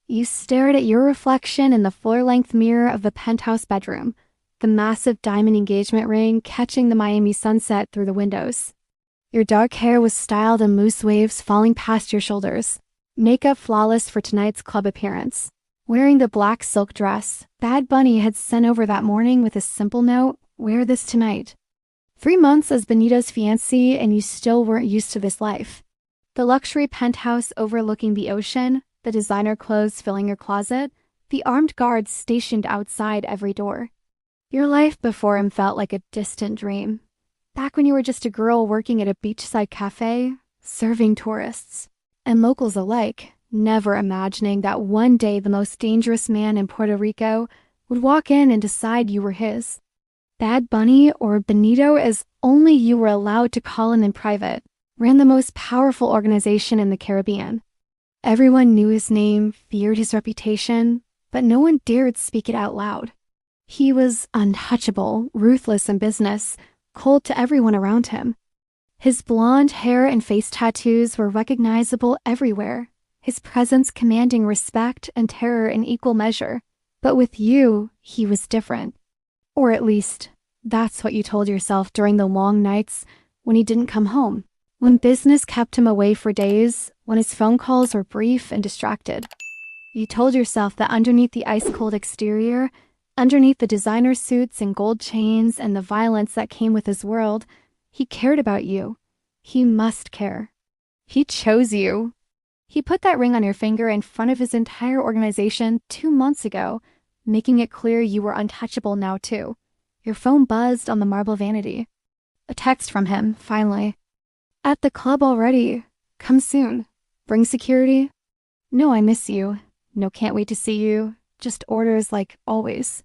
You stared at your reflection in the floor-length mirror of the penthouse bedroom, the massive diamond engagement ring catching the Miami sunset through the windows. Your dark hair was styled in loose waves falling past your shoulders, makeup flawless for tonight's club appearance. Wearing the black silk dress Bad Bunny had sent over that morning with a simple note, "Wear this tonight." 3 months as Benito's fiancé and you still weren't used to this life. The luxury penthouse overlooking the ocean, the designer clothes filling your closet, the armed guards stationed outside every door. Your life before him felt like a distant dream. Back when you were just a girl working at a beachside cafe, serving tourists, and locals alike, never imagining that one day the most dangerous man in Puerto Rico would walk in and decide you were his. Bad Bunny, or Benito as only you were allowed to call him in private, ran the most powerful organization in the Caribbean. Everyone knew his name, feared his reputation, but no one dared speak it out loud. He was untouchable, ruthless in business, cold to everyone around him. His blonde hair and face tattoos were recognizable everywhere, his presence commanding respect and terror in equal measure. But with you, he was different. Or at least, that's what you told yourself during the long nights when he didn't come home, when business kept him away for days, when his phone calls were brief and distracted. You told yourself that underneath the ice-cold exterior, underneath the designer suits and gold chains and the violence that came with his world, he cared about you. He must care. He chose you. He put that ring on your finger in front of his entire organization 2 months ago, making it clear you were untouchable now too. Your phone buzzed on the marble vanity. A text from him, finally. "At the club already. Come soon. Bring security?" "No, I miss you. No, can't wait to see you. Just orders like always."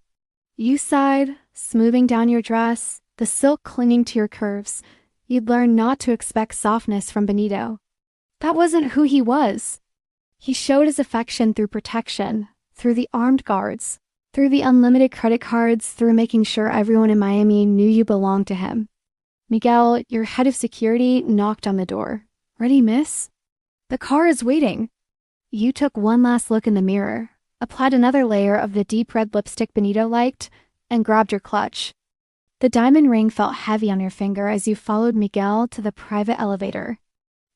You sighed, smoothing down your dress, the silk clinging to your curves. You'd learned not to expect softness from Benito. That wasn't who he was. He showed his affection through protection, through the armed guards, through the unlimited credit cards, through making sure everyone in Miami knew you belonged to him. Miguel, your head of security, knocked on the door. "Ready, miss?" "The car is waiting." You took one last look in the mirror, applied another layer of the deep red lipstick Benito liked, and grabbed your clutch. The diamond ring felt heavy on your finger as you followed Miguel to the private elevator.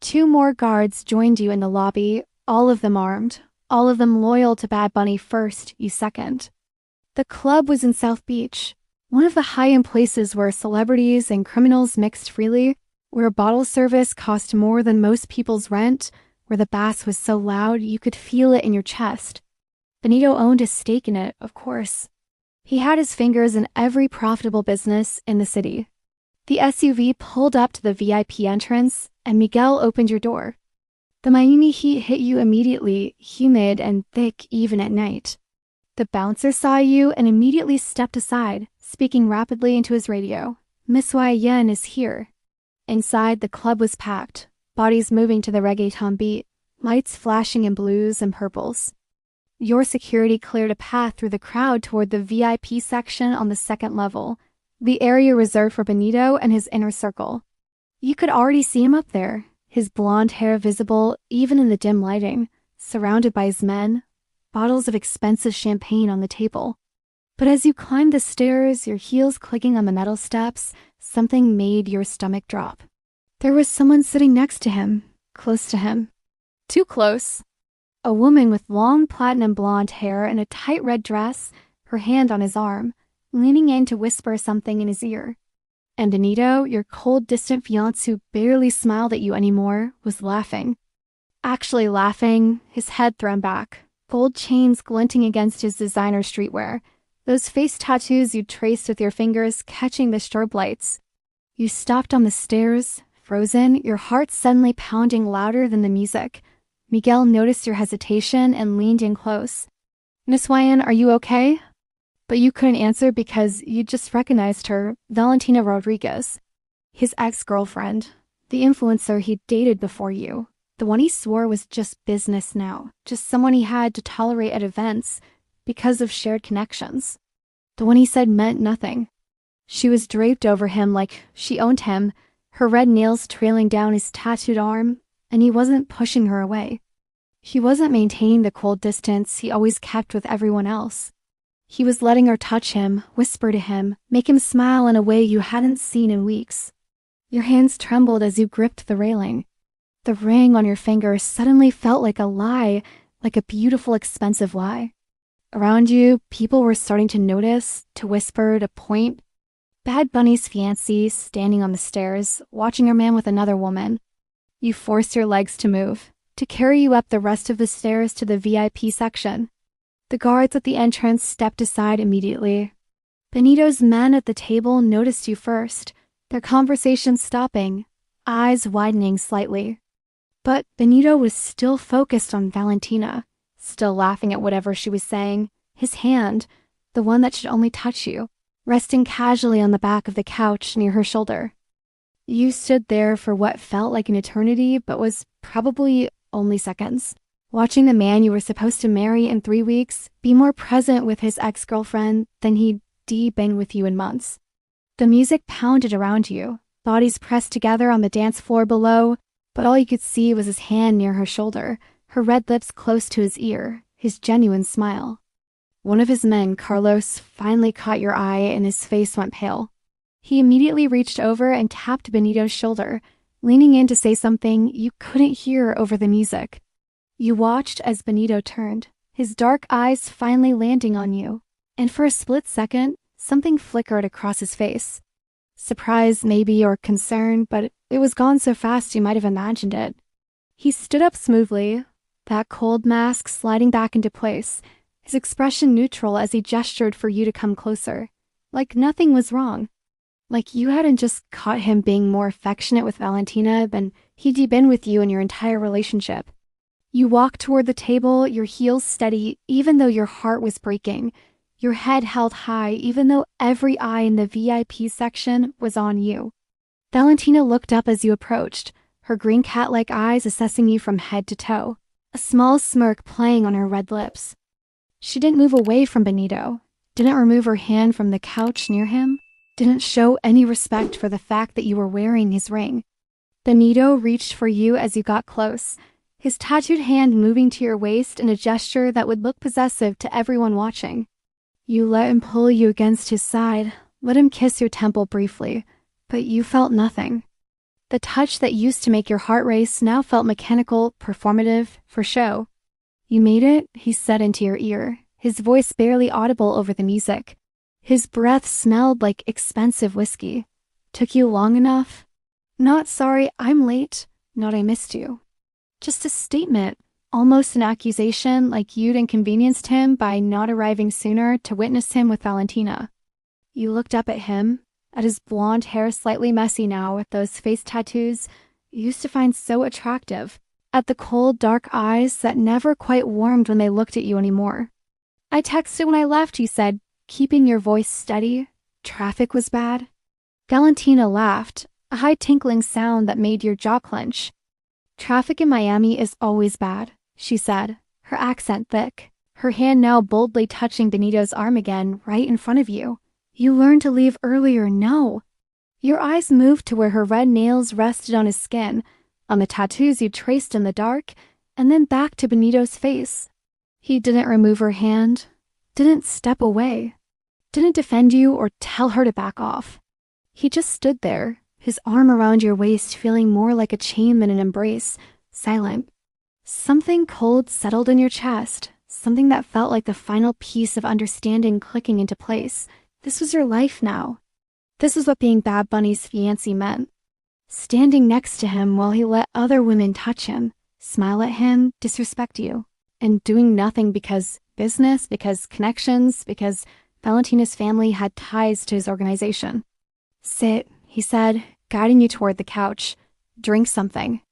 2 more guards joined you in the lobby, all of them armed, all of them loyal to Bad Bunny first, you second. The club was in South Beach, one of the high-end places where celebrities and criminals mixed freely, where bottle service cost more than most people's rent, where the bass was so loud you could feel it in your chest. Benito owned a stake in it, of course. He had his fingers in every profitable business in the city. The SUV pulled up to the VIP entrance, and Miguel opened your door. The Miami heat hit you immediately, humid and thick even at night. The bouncer saw you and immediately stepped aside, speaking rapidly into his radio. "Miss Yen is here." Inside, the club was packed, bodies moving to the reggaeton beat, lights flashing in blues and purples. Your security cleared a path through the crowd toward the VIP section on the second level, the area reserved for Benito and his inner circle. You could already see him up there, his blonde hair visible even in the dim lighting, surrounded by his men, bottles of expensive champagne on the table. But as you climbed the stairs, your heels clicking on the metal steps, something made your stomach drop. There was someone sitting next to him, close to him. Too close. A woman with long platinum blonde hair and a tight red dress, her hand on his arm, leaning in to whisper something in his ear. And Benito, your cold, distant fiancé who barely smiled at you anymore, was laughing. Actually laughing, his head thrown back, gold chains glinting against his designer streetwear, those face tattoos you traced with your fingers catching the strobe lights. You stopped on the stairs, frozen, your heart suddenly pounding louder than the music. Miguel noticed your hesitation and leaned in close. "Miss Yen, are you okay?" But you couldn't answer because you just recognized her, Valentina Rodriguez, his ex-girlfriend, the influencer he'd dated before you, the one he swore was just business now, just someone he had to tolerate at events because of shared connections, the one he said meant nothing. She was draped over him like she owned him, her red nails trailing down his tattooed arm, and he wasn't pushing her away. He wasn't maintaining the cold distance he always kept with everyone else. He was letting her touch him, whisper to him, make him smile in a way you hadn't seen in weeks. Your hands trembled as you gripped the railing. The ring on your finger suddenly felt like a lie, like a beautiful, expensive lie. Around you, people were starting to notice, to whisper, to point. Bad Bunny's fiancé standing on the stairs, watching her man with another woman. You forced your legs to move, to carry you up the rest of the stairs to the VIP section. The guards at the entrance stepped aside immediately. Benito's men at the table noticed you first, their conversation stopping, eyes widening slightly. But Benito was still focused on Valentina, still laughing at whatever she was saying, his hand, the one that should only touch you, resting casually on the back of the couch near her shoulder. You stood there for what felt like an eternity, but was probably only seconds, watching the man you were supposed to marry in 3 weeks be more present with his ex-girlfriend than he'd been with you in months. The music pounded around you, bodies pressed together on the dance floor below, but all you could see was his hand near her shoulder, her red lips close to his ear, his genuine smile. One of his men, Carlos, finally caught your eye and his face went pale. He immediately reached over and tapped Benito's shoulder, leaning in to say something you couldn't hear over the music. You watched as Benito turned, his dark eyes finally landing on you, and for a split second, something flickered across his face. Surprise, maybe, or concern, but it was gone so fast you might have imagined it. He stood up smoothly, that cold mask sliding back into place, his expression neutral as he gestured for you to come closer, like nothing was wrong. Like you hadn't just caught him being more affectionate with Valentina than he'd been with you in your entire relationship. You walked toward the table, your heels steady, even though your heart was breaking, your head held high, even though every eye in the VIP section was on you. Valentina looked up as you approached, her green cat-like eyes assessing you from head to toe, a small smirk playing on her red lips. She didn't move away from Benito, didn't remove her hand from the couch near him, didn't show any respect for the fact that you were wearing his ring. Benito reached for you as you got close, his tattooed hand moving to your waist in a gesture that would look possessive to everyone watching. You let him pull you against his side, let him kiss your temple briefly, but you felt nothing. The touch that used to make your heart race now felt mechanical, performative, for show. You made it, he said into your ear, his voice barely audible over the music. His breath smelled like expensive whiskey. Took you long enough? Not sorry, I'm late, not I missed you. Just a statement. Almost an accusation, like you'd inconvenienced him by not arriving sooner to witness him with Valentina. You looked up at him, at his blonde hair slightly messy now with those face tattoos you used to find so attractive, at the cold, dark eyes that never quite warmed when they looked at you anymore. I texted when I left, you said, keeping your voice steady. Traffic was bad. Valentina laughed, a high tinkling sound that made your jaw clench. Traffic in Miami is always bad, she said, her accent thick, her hand now boldly touching Benito's arm again, right in front of you. You learned to leave earlier, no. Your eyes moved to where her red nails rested on his skin, on the tattoos you traced in the dark, and then back to Benito's face. He didn't remove her hand, didn't step away, didn't defend you or tell her to back off. He just stood there, his arm around your waist feeling more like a chain than an embrace, silent. Something cold settled in your chest, something that felt like the final piece of understanding clicking into place. This was your life now. This was what being Bad Bunny's fiancé meant. Standing next to him while he let other women touch him, smile at him, disrespect you, and doing nothing because business, because connections, because Valentina's family had ties to his organization. Sit, he said, guiding you toward the couch. Drink something.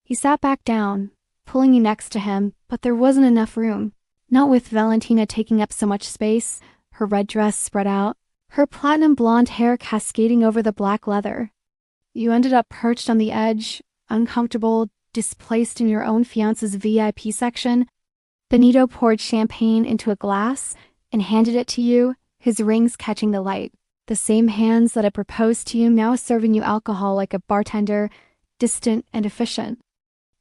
He sat back down, pulling you next to him, but there wasn't enough room. Not with Valentina taking up so much space, her red dress spread out, her platinum blonde hair cascading over the black leather. You ended up perched on the edge, uncomfortable, displaced in your own fiancé's VIP section. Benito poured champagne into a glass and handed it to you, his rings catching the light. The same hands that had proposed to you now serving you alcohol like a bartender, distant and efficient.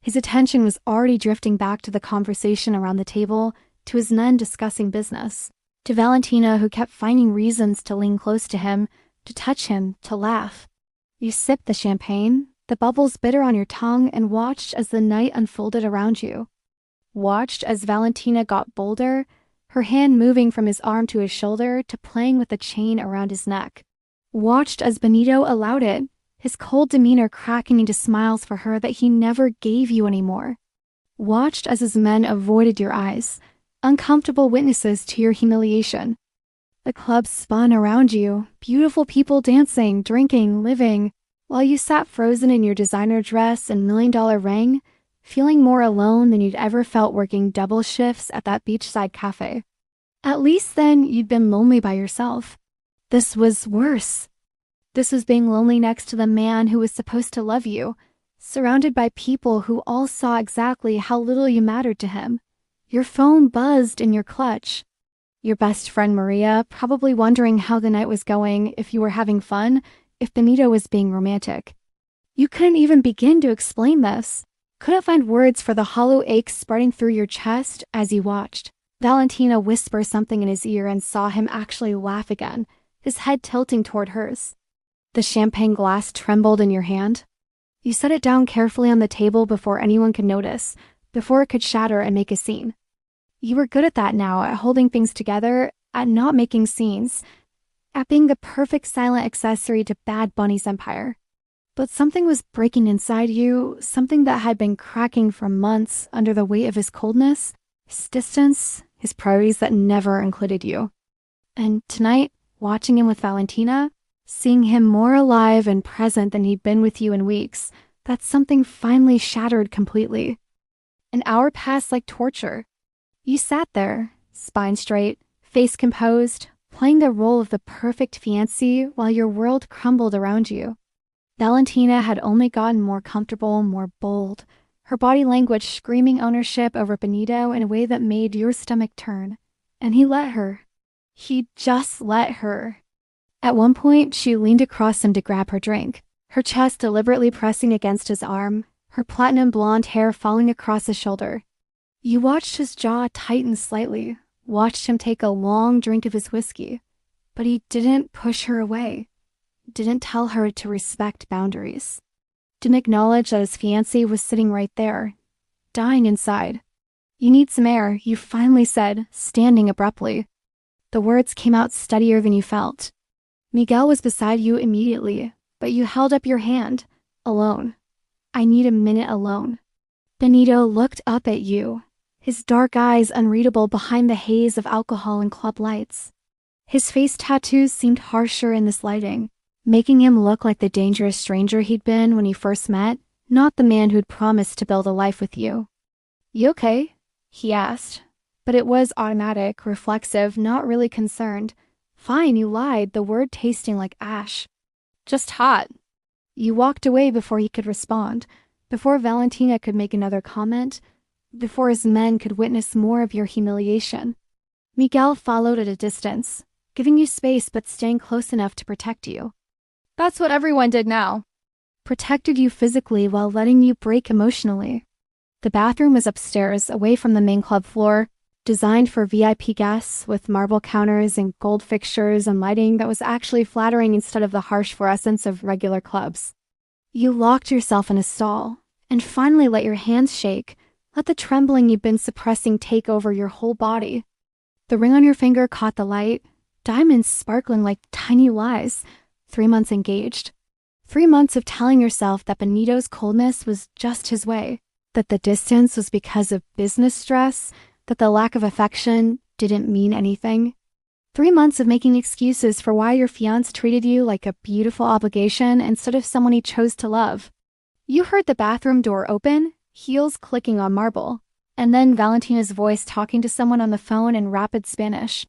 His attention was already drifting back to the conversation around the table, to his men discussing business, to Valentina who kept finding reasons to lean close to him, to touch him, to laugh. You sipped the champagne, the bubbles bitter on your tongue, and watched as the night unfolded around you. Watched as Valentina got bolder, her hand moving from his arm to his shoulder to playing with the chain around his neck. Watched as Benito allowed it, his cold demeanor cracking into smiles for her that he never gave you anymore. Watched as his men avoided your eyes, uncomfortable witnesses to your humiliation. The club spun around you, beautiful people dancing, drinking, living, while you sat frozen in your designer dress and $1 million ring, feeling more alone than you'd ever felt working double shifts at that beachside cafe. At least then you'd been lonely by yourself. This was worse. This was being lonely next to the man who was supposed to love you, surrounded by people who all saw exactly how little you mattered to him. Your phone buzzed in your clutch. Your best friend Maria, probably wondering how the night was going, if you were having fun, if Benito was being romantic. You couldn't even begin to explain this. Couldn't find words for the hollow ache spreading through your chest as you watched. Valentina whisper something in his ear and saw him actually laugh again, his head tilting toward hers. The champagne glass trembled in your hand. You set it down carefully on the table before anyone could notice, before it could shatter and make a scene. You were good at that now, at holding things together, at not making scenes, at being the perfect silent accessory to Bad Bunny's empire. But something was breaking inside you, something that had been cracking for months under the weight of his coldness, his distance, his priorities that never included you. And tonight, watching him with Valentina, seeing him more alive and present than he'd been with you in weeks, that something finally shattered completely. An hour passed like torture. You sat there, spine straight, face composed, playing the role of the perfect fiancé while your world crumbled around you. Valentina had only gotten more comfortable, more bold, her body language screaming ownership over Benito in a way that made your stomach turn. And he let her. He just let her. At one point, she leaned across him to grab her drink, her chest deliberately pressing against his arm, her platinum blonde hair falling across his shoulder. You watched his jaw tighten slightly, watched him take a long drink of his whiskey, but he didn't push her away, didn't tell her to respect boundaries, didn't acknowledge that his fiancé was sitting right there, dying inside. You need some air, you finally said, standing abruptly. The words came out steadier than you felt. Miguel was beside you immediately, but you held up your hand, alone. I need a minute alone. Benito looked up at you, his dark eyes unreadable behind the haze of alcohol and club lights. His face tattoos seemed harsher in this lighting, making him look like the dangerous stranger he'd been when you first met, not the man who'd promised to build a life with you. You okay? He asked, but it was automatic, reflexive, not really concerned. Fine, you lied, the word tasting like ash. Just hot. You walked away before he could respond, before Valentina could make another comment, before his men could witness more of your humiliation. Miguel followed at a distance, giving you space but staying close enough to protect you. That's what everyone did now. Protected you physically while letting you break emotionally. The bathroom was upstairs, away from the main club floor, designed for VIP guests with marble counters and gold fixtures and lighting that was actually flattering instead of the harsh fluorescence of regular clubs. You locked yourself in a stall and finally let your hands shake, let the trembling you'd been suppressing take over your whole body. The ring on your finger caught the light, diamonds sparkling like tiny lies. 3 months engaged. 3 months of telling yourself that Benito's coldness was just his way, that the distance was because of business stress, that the lack of affection didn't mean anything. 3 months of making excuses for why your fiancé treated you like a beautiful obligation instead of someone he chose to love. You heard the bathroom door open, heels clicking on marble, and then Valentina's voice talking to someone on the phone in rapid Spanish.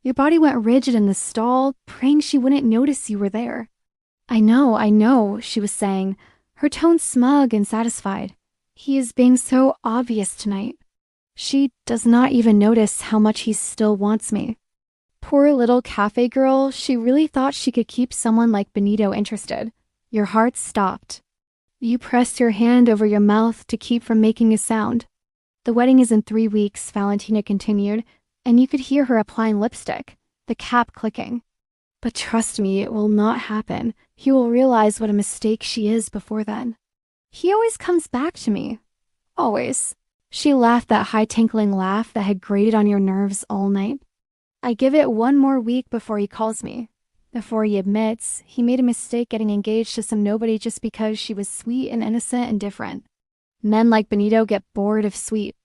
Your body went rigid in the stall, praying she wouldn't notice you were there. I know, she was saying, her tone smug and satisfied. He is being so obvious tonight. She does not even notice how much he still wants me. Poor little cafe girl, she really thought she could keep someone like Benito interested. Your heart stopped. You pressed your hand over your mouth to keep from making a sound. The wedding is in 3 weeks, Valentina continued, and you could hear her applying lipstick, the cap clicking. But trust me, it will not happen. He will realize what a mistake she is before then. He always comes back to me. Always. She laughed that high tinkling laugh that had grated on your nerves all night. I give it 1 more week before he calls me. Before he admits he made a mistake getting engaged to some nobody just because she was sweet and innocent and different. Men like Benito get bored of sweet.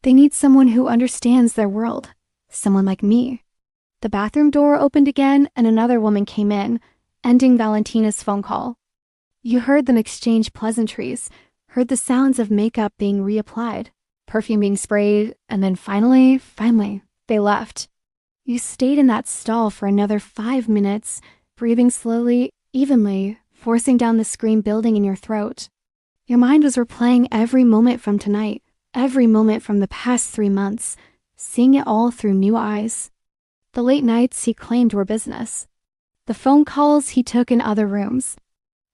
They need someone who understands their world. Someone like me. The bathroom door opened again and another woman came in, ending Valentina's phone call. You heard them exchange pleasantries, heard the sounds of makeup being reapplied, perfume being sprayed, and then finally, they left. You stayed in that stall for another 5 minutes, breathing slowly, evenly, forcing down the scream building in your throat. Your mind was replaying every moment from tonight, every moment from the past 3 months, seeing it all through new eyes. The late nights he claimed were business. The phone calls he took in other rooms.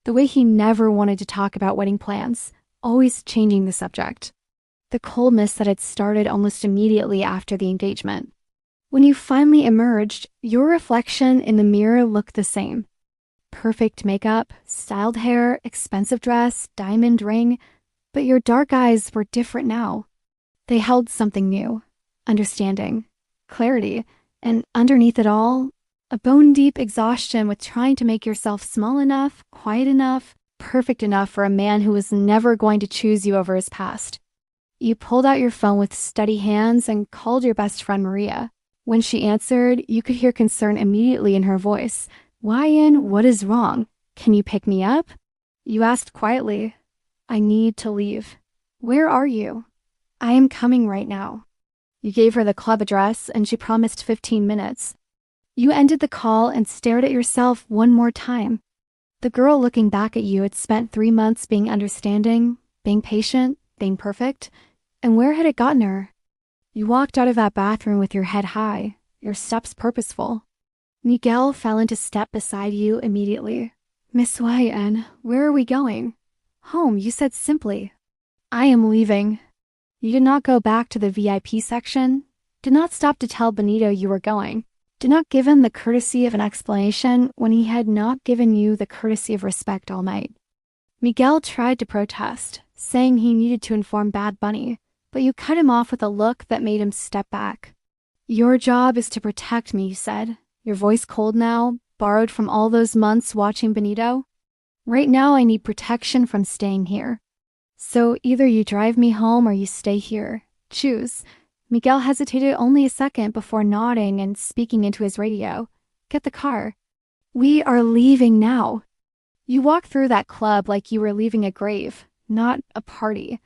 The way he never wanted to talk about wedding plans, always changing the subject. The coldness that had started almost immediately after the engagement. When you finally emerged, your reflection in the mirror looked the same. Perfect makeup, styled hair, expensive dress, diamond ring, but your dark eyes were different now. They held something new, understanding, clarity, and underneath it all, a bone-deep exhaustion with trying to make yourself small enough, quiet enough, perfect enough for a man who was never going to choose you over his past. You pulled out your phone with steady hands and called your best friend Maria. When she answered, you could hear concern immediately in her voice. Wyan, what is wrong? Can you pick me up? You asked quietly. I need to leave. Where are you? I am coming right now. You gave her the club address and she promised 15 minutes. You ended the call and stared at yourself 1 more time. The girl looking back at you had spent 3 months being understanding, being patient, being perfect. And where had it gotten her? You walked out of that bathroom with your head high, your steps purposeful. Miguel fell into step beside you immediately. Miss Wyan, where are we going? Home, you said simply. I am leaving. You did not go back to the VIP section, did not stop to tell Benito you were going, did not give him the courtesy of an explanation when he had not given you the courtesy of respect all night. Miguel tried to protest, saying he needed to inform Bad Bunny, but you cut him off with a look that made him step back. Your job is to protect me, you said, your voice cold now, borrowed from all those months watching Benito. Right now I need protection from staying here. So either you drive me home or you stay here. Choose. Miguel hesitated only a second before nodding and speaking into his radio. Get the car. We are leaving now. You walked through that club like you were leaving a grave, not a party.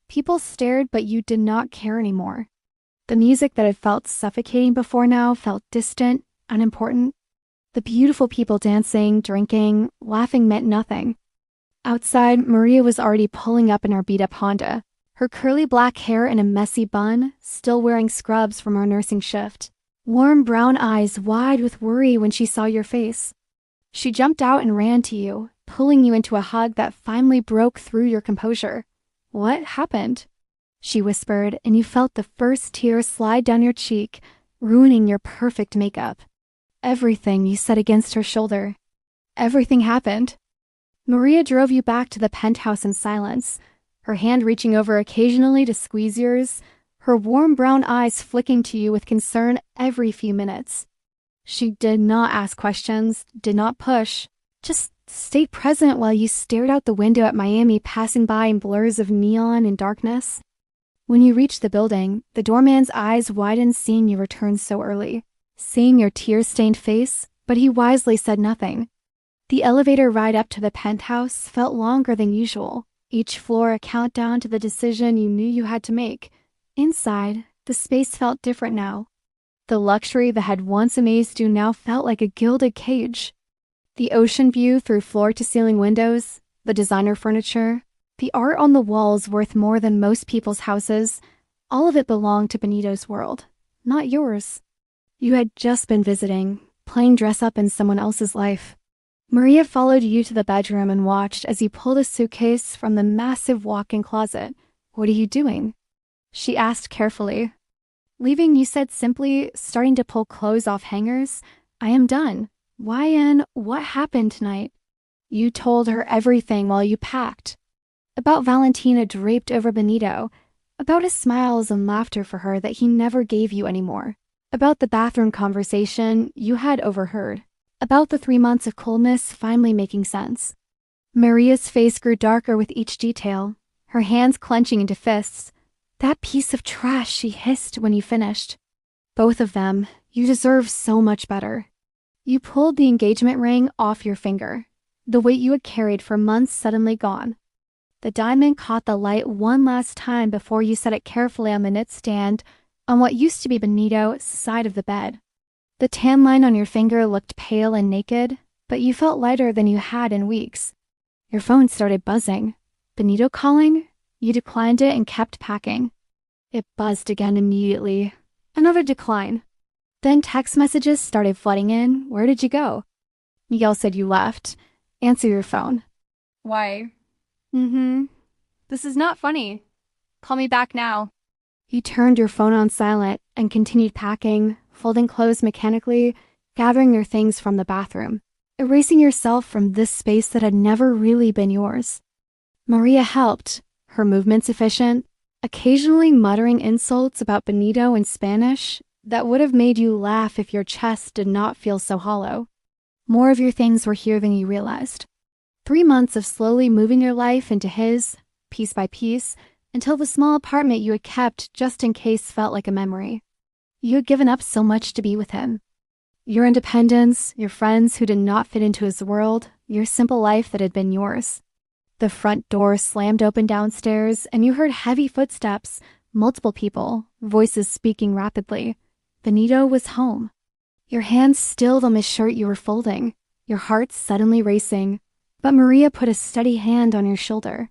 People stared, but you did not care anymore. The music that had felt suffocating before now felt distant, unimportant. The beautiful people dancing, drinking, laughing meant nothing. Outside, Maria was already pulling up in her beat-up Honda, her curly black hair in a messy bun, still wearing scrubs from her nursing shift. Warm brown eyes wide with worry when she saw your face. She jumped out and ran to you, pulling you into a hug that finally broke through your composure. What happened? She whispered, and you felt the first tear slide down your cheek, ruining your perfect makeup. Everything, you said against her shoulder. Everything happened. Maria drove you back to the penthouse in silence, her hand reaching over occasionally to squeeze yours, her warm brown eyes flicking to you with concern every few minutes. She did not ask questions, did not push, just stayed present while you stared out the window at Miami passing by in blurs of neon and darkness. When you reached the building, the doorman's eyes widened seeing you return so early, seeing your tear-stained face, but he wisely said nothing. The elevator ride up to the penthouse felt longer than usual, each floor a countdown to the decision you knew you had to make. Inside, the space felt different now. The luxury that had once amazed you now felt like a gilded cage. The ocean view through floor-to-ceiling windows, the designer furniture, the art on the walls worth more than most people's houses, all of it belonged to Benito's world, not yours. You had just been visiting, playing dress-up in someone else's life. Maria followed you to the bedroom and watched as you pulled a suitcase from the massive walk-in closet. "What are you doing?" she asked carefully. "Leaving," you said simply, starting to pull clothes off hangers. "I am done." "Why, and what happened tonight?" You told her everything while you packed. About Valentina draped over Benito, about his smiles and laughter for her that he never gave you anymore, about the bathroom conversation you had overheard, about the 3 months of coldness finally making sense. Maria's face grew darker with each detail, her hands clenching into fists. "That piece of trash," she hissed when you finished. "Both of them. You deserve so much better." You pulled the engagement ring off your finger, the weight you had carried for months suddenly gone. The diamond caught the light one last time before you set it carefully on the nightstand on what used to be Benito's side of the bed. The tan line on your finger looked pale and naked, but you felt lighter than you had in weeks. Your phone started buzzing. Benito calling? You declined it and kept packing. It buzzed again immediately. Another decline. Then text messages started flooding in. "Where did you go?" Miguel said you left. "Answer your phone." "Why?" "This is not funny. Call me back now." You turned your phone on silent and continued packing, folding clothes mechanically, gathering your things from the bathroom, erasing yourself from this space that had never really been yours. Maria helped, her movements efficient, occasionally muttering insults about Benito in Spanish that would have made you laugh if your chest did not feel so hollow. More of your things were here than you realized. 3 months of slowly moving your life into his, piece by piece, until the small apartment you had kept just in case felt like a memory. You had given up so much to be with him. Your independence, your friends who did not fit into his world, your simple life that had been yours. The front door slammed open downstairs, and you heard heavy footsteps, multiple people, voices speaking rapidly. Benito was home. Your hands stilled on the shirt you were folding, your heart suddenly racing. But Maria put a steady hand on your shoulder.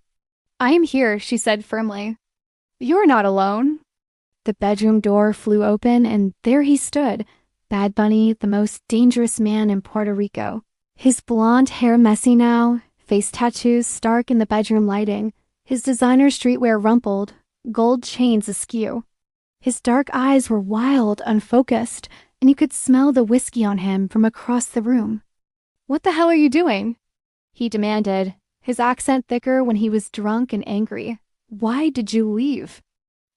"I am here," she said firmly. "You're not alone." The bedroom door flew open, and there he stood, Bad Bunny, the most dangerous man in Puerto Rico. His blonde hair messy now, face tattoos stark in the bedroom lighting, his designer streetwear rumpled, gold chains askew. His dark eyes were wild, unfocused, and you could smell the whiskey on him from across the room. "What the hell are you doing?" he demanded, his accent thicker when he was drunk and angry. "Why did you leave?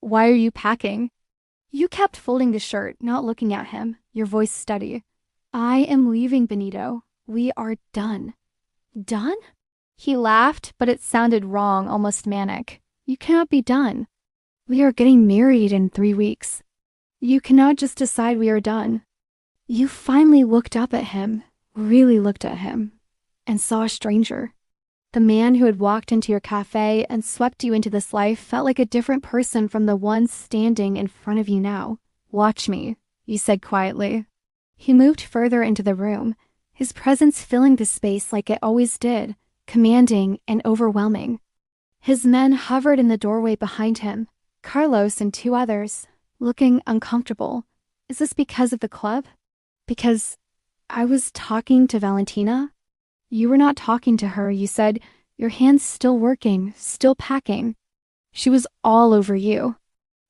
Why are you packing?" You kept folding the shirt, not looking at him, your voice steady. "I am leaving, Benito. We are done." "Done?" He laughed, but it sounded wrong, almost manic. "You cannot be done. We are getting married in 3 weeks. You cannot just decide we are done." You finally looked up at him, really looked at him, and saw a stranger. The man who had walked into your cafe and swept you into this life felt like a different person from the one standing in front of you now. "Watch me," you said quietly. He moved further into the room, his presence filling the space like it always did, commanding and overwhelming. His men hovered in the doorway behind him, Carlos and 2 others, looking uncomfortable. "Is this because of the club?" "Because I was talking to Valentina." You were not talking to her, you said, your hands still working, still packing. She was all over you.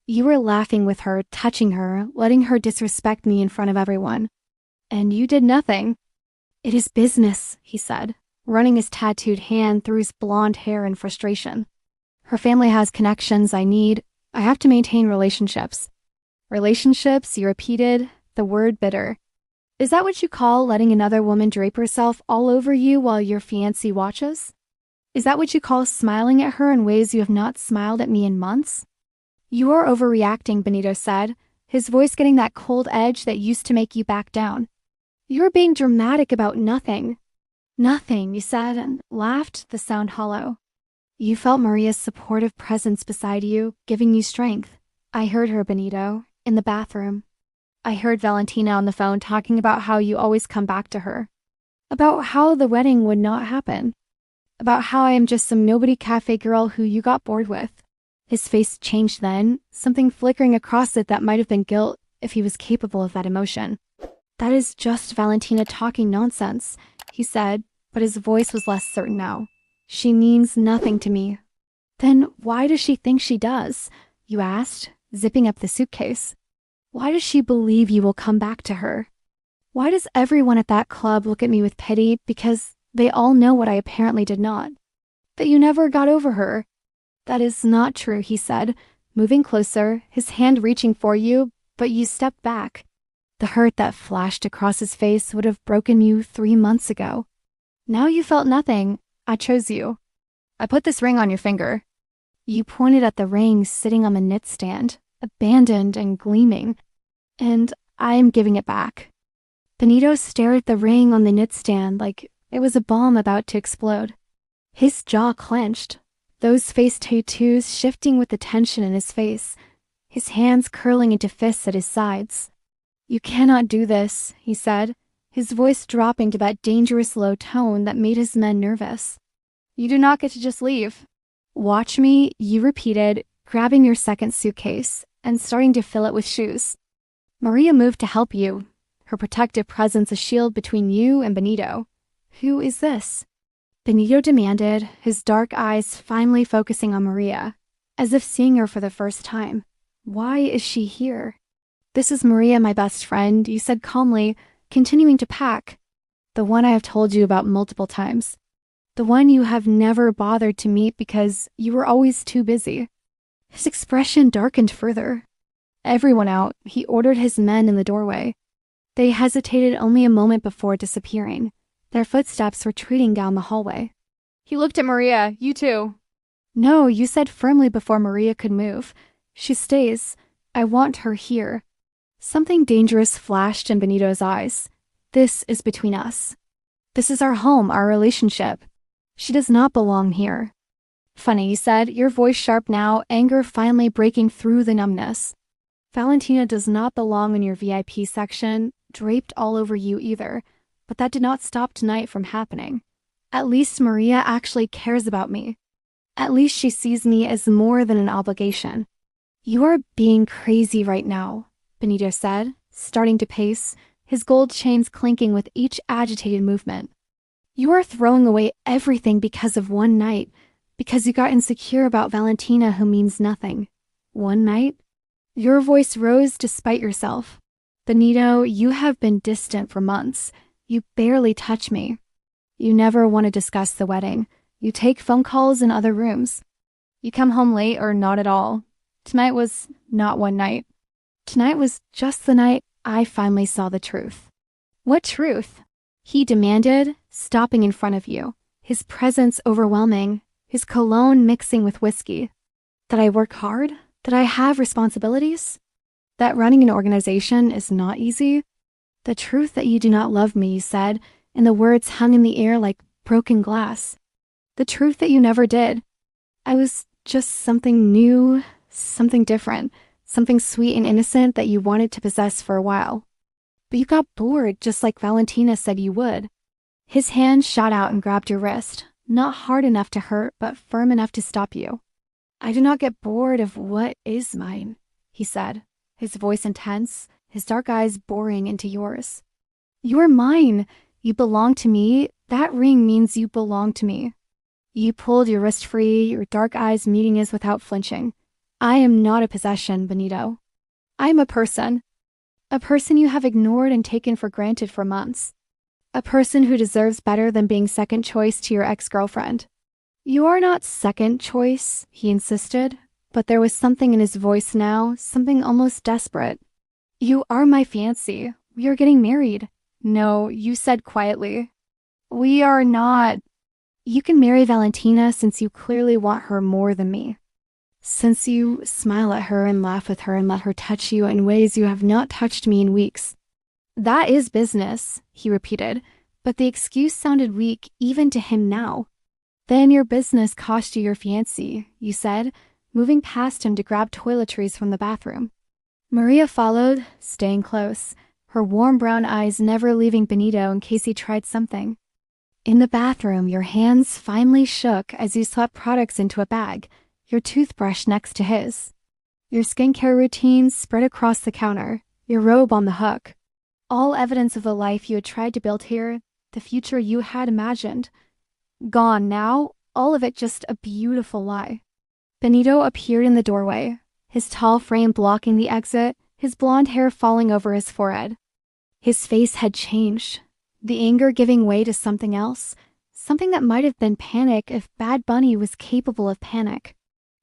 You were laughing with her, touching her, letting her disrespect me in front of everyone. And you did nothing. "It is business," he said, running his tattooed hand through his blonde hair in frustration. "Her family has connections I need. I have to maintain relationships." "Relationships," you repeated, the word bitter. "Is that what you call letting another woman drape herself all over you while your fiancé watches? Is that what you call smiling at her in ways you have not smiled at me in months?" "You are overreacting," Benito said, his voice getting that cold edge that used to make you back down. "You're being dramatic about nothing." "Nothing," you said, and laughed, the sound hollow. You felt Maria's supportive presence beside you, giving you strength. "I heard her, Benito, in the bathroom. I heard Valentina on the phone talking about how you always come back to her. About how the wedding would not happen. About how I am just some nobody cafe girl who you got bored with." His face changed then, something flickering across it that might have been guilt if he was capable of that emotion. "That is just Valentina talking nonsense," he said, but his voice was less certain now. She means nothing to me. Then why does she think she does? You asked, zipping up the suitcase. Why does she believe you will come back to her? Why does everyone at that club look at me with pity because they all know what I apparently did not? That you never got over her. That is not true, he said, moving closer, his hand reaching for you, but you stepped back. The hurt that flashed across his face would have broken you 3 months ago. Now you felt nothing. I chose you. I put this ring on your finger. You pointed at the ring sitting on the knit stand, abandoned and gleaming, and I am giving it back. Benito stared at the ring on the knit stand like it was a bomb about to explode. His jaw clenched, those face tattoos shifting with the tension in his face, his hands curling into fists at his sides. You cannot do this, he said, his voice dropping to that dangerous low tone that made his men nervous. You do not get to just leave. Watch me, you repeated, grabbing your second suitcase and starting to fill it with shoes. Maria moved to help you, her protective presence a shield between you and Benito. Who is this? Benito demanded, his dark eyes finally focusing on Maria, as if seeing her for the first time. Why is she here? This is Maria, my best friend, you said calmly, continuing to pack. The one I have told you about multiple times. The one you have never bothered to meet because you were always too busy. His expression darkened further. Everyone out, he ordered his men in the doorway. They hesitated only a moment before disappearing, their footsteps retreating down the hallway. He looked at Maria. You too. No, you said firmly before Maria could move. She stays. I want her here. Something dangerous flashed in Benito's eyes. This is between us. This is our home, our relationship. She does not belong here. Funny, he said, your voice sharp now, anger finally breaking through the numbness. Valentina does not belong in your VIP section, draped all over you either, but that did not stop tonight from happening. At least Maria actually cares about me. At least she sees me as more than an obligation. You are being crazy right now, Benito said, starting to pace, his gold chains clinking with each agitated movement. You are throwing away everything because of one night, because you got insecure about Valentina who means nothing. One night? Your voice rose despite yourself. Benito, you have been distant for months. You barely touch me. You never want to discuss the wedding. You take phone calls in other rooms. You come home late or not at all. Tonight was not one night. Tonight was just the night I finally saw the truth. What truth? He demanded, stopping in front of you, his presence overwhelming, his cologne mixing with whiskey. That I work hard? That I have responsibilities? That running an organization is not easy? The truth that you do not love me, you said, and the words hung in the air like broken glass. The truth that you never did. I was just something new, something different, something sweet and innocent that you wanted to possess for a while. But you got bored just like Valentina said you would. His hand shot out and grabbed your wrist, not hard enough to hurt, but firm enough to stop you. I do not get bored of what is mine, he said, his voice intense, his dark eyes boring into yours. You are mine. You belong to me. That ring means you belong to me. You pulled your wrist free, your dark eyes meeting his without flinching. I am not a possession, Benito. I am a person you have ignored and taken for granted for months. A person who deserves better than being second choice to your ex-girlfriend. You are not second choice, he insisted, but there was something in his voice now, something almost desperate. You are my fiancé. We are getting married. No, you said quietly. We are not. You can marry Valentina since you clearly want her more than me. Since you smile at her and laugh with her and let her touch you in ways you have not touched me in weeks. That is business, he repeated, but the excuse sounded weak even to him now. Then your business cost you your fiancé, you said, moving past him to grab toiletries from the bathroom. Maria followed, staying close, her warm brown eyes never leaving Benito in case he tried something. In the bathroom, your hands finally shook as you swept products into a bag, your toothbrush next to his. Your skincare routine spread across the counter, your robe on the hook. All evidence of the life you had tried to build here, the future you had imagined. Gone now, all of it just a beautiful lie. Benito appeared in the doorway, his tall frame blocking the exit, his blonde hair falling over his forehead. His face had changed, the anger giving way to something else, something that might have been panic if Bad Bunny was capable of panic.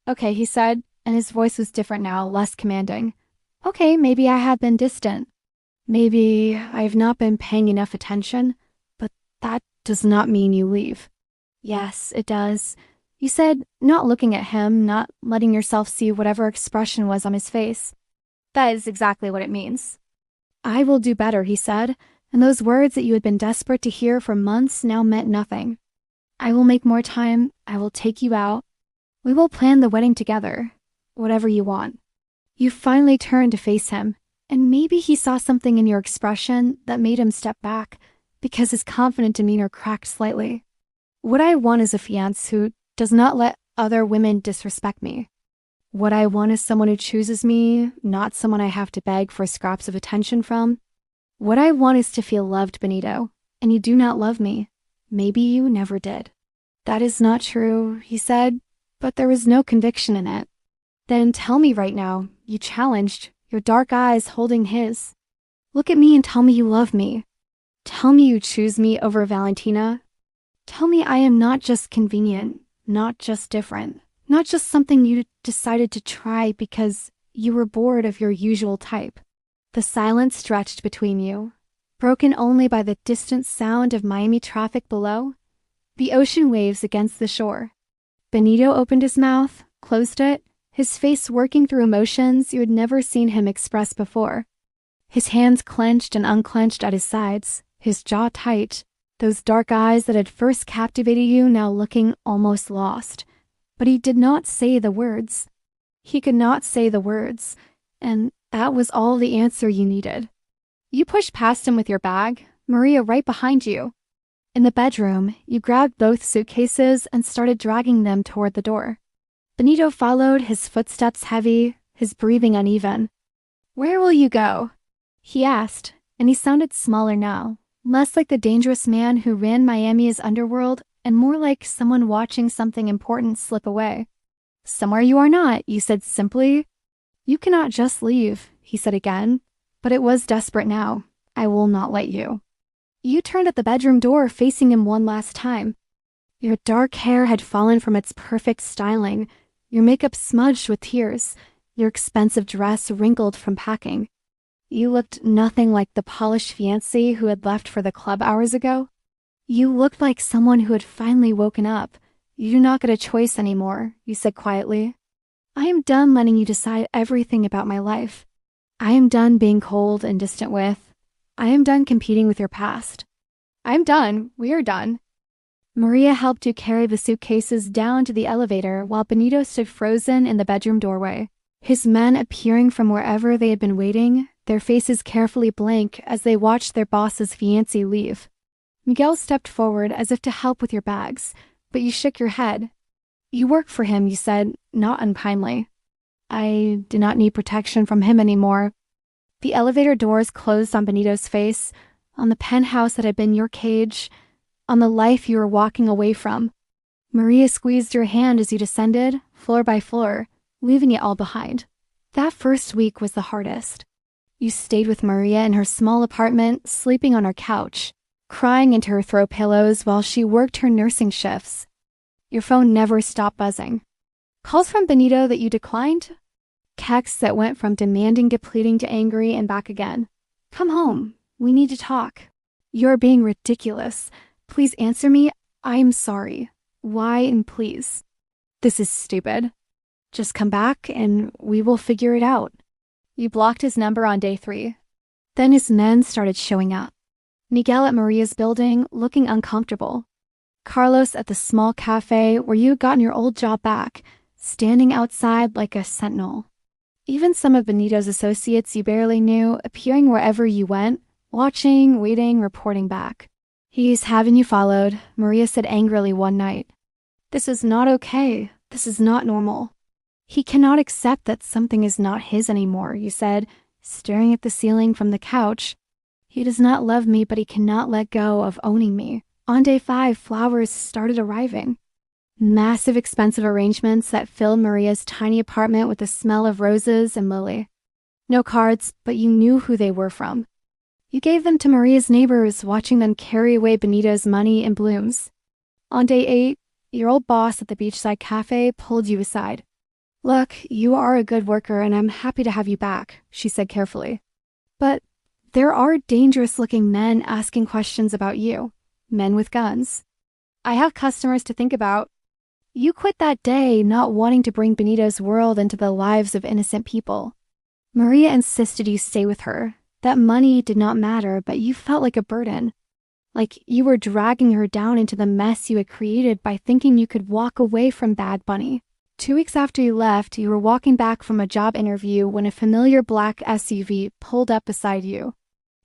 "Okay," he said, and his voice was different now, less commanding. "Okay, maybe I have been distant. Maybe I have not been paying enough attention, but that does not mean you leave." "Yes, it does," you said, not looking at him, not letting yourself see whatever expression was on his face. "That is exactly what it means." "I will do better," he said, and those words that you had been desperate to hear for months now meant nothing. "I will make more time. I will take you out. We will plan the wedding together. Whatever you want." You finally turned to face him, and maybe he saw something in your expression that made him step back, because his confident demeanor cracked slightly. "What I want is a fiancé who does not let other women disrespect me. What I want is someone who chooses me, not someone I have to beg for scraps of attention from. What I want is to feel loved, Benito, and you do not love me. Maybe you never did." "That is not true," he said, but there was no conviction in it. "Then tell me right now," you challenged, your dark eyes holding his. "Look at me and tell me you love me. Tell me you choose me over Valentina. Tell me I am not just convenient, not just different, not just something you decided to try because you were bored of your usual type." The silence stretched between you, broken only by the distant sound of Miami traffic below, the ocean waves against the shore. Benito opened his mouth, closed it, his face working through emotions you had never seen him express before. His hands clenched and unclenched at his sides, his jaw tight, those dark eyes that had first captivated you now looking almost lost. But he did not say the words. He could not say the words, and that was all the answer you needed. You pushed past him with your bag, Maria right behind you. In the bedroom, you grabbed both suitcases and started dragging them toward the door. Benito followed, his footsteps heavy, his breathing uneven. "Where will you go?" he asked, and he sounded smaller now, less like the dangerous man who ran Miami's underworld and more like someone watching something important slip away. "Somewhere you are not," you said simply. "You cannot just leave," he said again, but it was desperate now. "I will not let you." You turned at the bedroom door, facing him one last time. Your dark hair had fallen from its perfect styling, your makeup smudged with tears, your expensive dress wrinkled from packing. You looked nothing like the polished fiancé who had left for the club hours ago. You looked like someone who had finally woken up. "You do not get a choice anymore," you said quietly. "I am done letting you decide everything about my life. I am done being cold and distant with. I am done competing with your past. I am done. We are done." Maria helped you carry the suitcases down to the elevator while Benito stood frozen in the bedroom doorway, his men appearing from wherever they had been waiting, their faces carefully blank as they watched their boss's fiancé leave. Miguel stepped forward as if to help with your bags, but you shook your head. "You work for him," you said, not unkindly. "I do not need protection from him anymore." The elevator doors closed on Benito's face, on the penthouse that had been your cage, on the life you were walking away from. Maria squeezed your hand as you descended, floor by floor, leaving it all behind. That first week was the hardest. You stayed with Maria in her small apartment, sleeping on her couch, crying into her throw pillows while she worked her nursing shifts. Your phone never stopped buzzing. Calls from Benito that you declined? Texts that went from demanding to pleading to angry and back again. "Come home. We need to talk. You're being ridiculous. Please answer me. I'm sorry. Why and please. This is stupid. Just come back and we will figure it out." You blocked his number on day 3. Then his men started showing up. Miguel at Maria's building, looking uncomfortable. Carlos at the small cafe where you had gotten your old job back, standing outside like a sentinel. Even some of Benito's associates you barely knew, appearing wherever you went, watching, waiting, reporting back. "He's having you followed," Maria said angrily one night. "This is not okay. This is not normal." "He cannot accept that something is not his anymore," you said, staring at the ceiling from the couch. He does not love me, but he cannot let go of owning me. On day 5, flowers started arriving. Massive, expensive arrangements that filled Maria's tiny apartment with the smell of roses and lily. No cards, but you knew who they were from. You gave them to Maria's neighbors, watching them carry away Benito's money in blooms. On day 8, your old boss at the beachside cafe pulled you aside. "Look, you are a good worker and I'm happy to have you back," she said carefully. "But there are dangerous-looking men asking questions about you. Men with guns. I have customers to think about." You quit that day not wanting to bring Benito's world into the lives of innocent people. Maria insisted you stay with her. That money did not matter, but you felt like a burden. Like you were dragging her down into the mess you had created by thinking you could walk away from Bad Bunny. 2 weeks after you left, you were walking back from a job interview when a familiar black SUV pulled up beside you.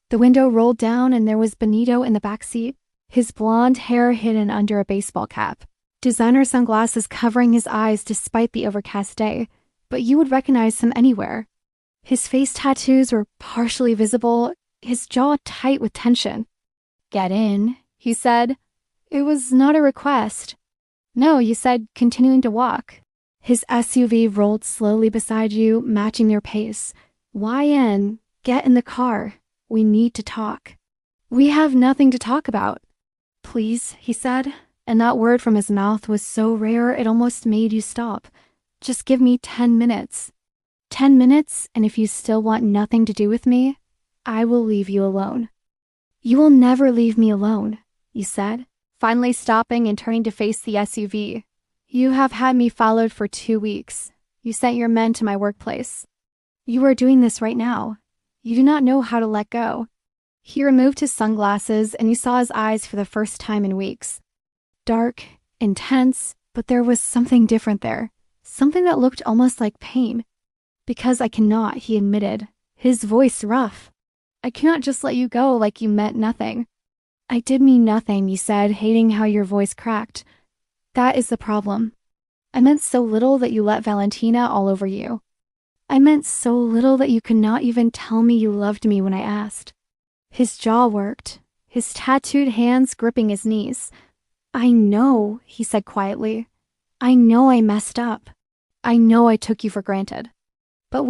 The window rolled down and there was Benito in the back seat, his blonde hair hidden under a baseball cap. Designer sunglasses covering his eyes despite the overcast day, but you would recognize him anywhere. His face tattoos were partially visible, his jaw tight with tension. "Get in," he said. It was not a request. "No," you said, continuing to walk. His SUV rolled slowly beside you, matching your pace. "Why in? Get in the car. We need to talk." "We have nothing to talk about." "Please," he said, and that word from his mouth was so rare it almost made you stop. "Just give me 10 minutes. 10 minutes, and if you still want nothing to do with me, I will leave you alone." "You will never leave me alone," you said, finally stopping and turning to face the SUV. "You have had me followed for 2 weeks. You sent your men to my workplace. You are doing this right now. You do not know how to let go." He removed his sunglasses and you saw his eyes for the first time in weeks. Dark, intense, but there was something different there. Something that looked almost like pain. "Because I cannot," he admitted, his voice rough. "I cannot just let you go like you meant nothing." "I did mean nothing," you said, hating how your voice cracked. "That is the problem. I meant so little that you let Valentina all over you. I meant so little that you could not even tell me you loved me when I asked." His jaw worked, his tattooed hands gripping his knees. "I know," he said quietly. "I know I messed up. I know I took you for granted. But